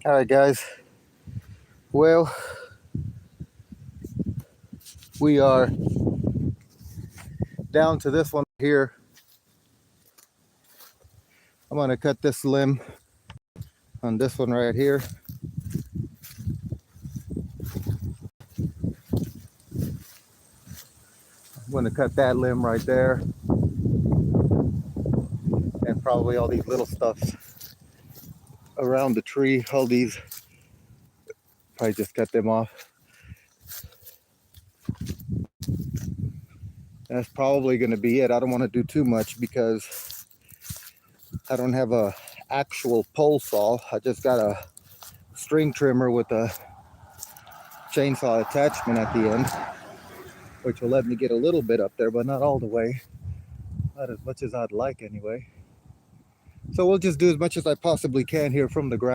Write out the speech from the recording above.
All right, guys. Well, we are down to this one here. I'm going to cut this limb on this one right here. I'm going to cut that limb right there. And probably all these little stuffs around the tree. All these, probably just cut them off. That's probably going to be it. I don't want to do too much because I don't have a actual pole saw. I just got a string trimmer with a chainsaw attachment at the end, which will let me get a little bit up there, but not all the way. Not as much as I'd like anyway. So we'll just do as much as I possibly can here from the ground.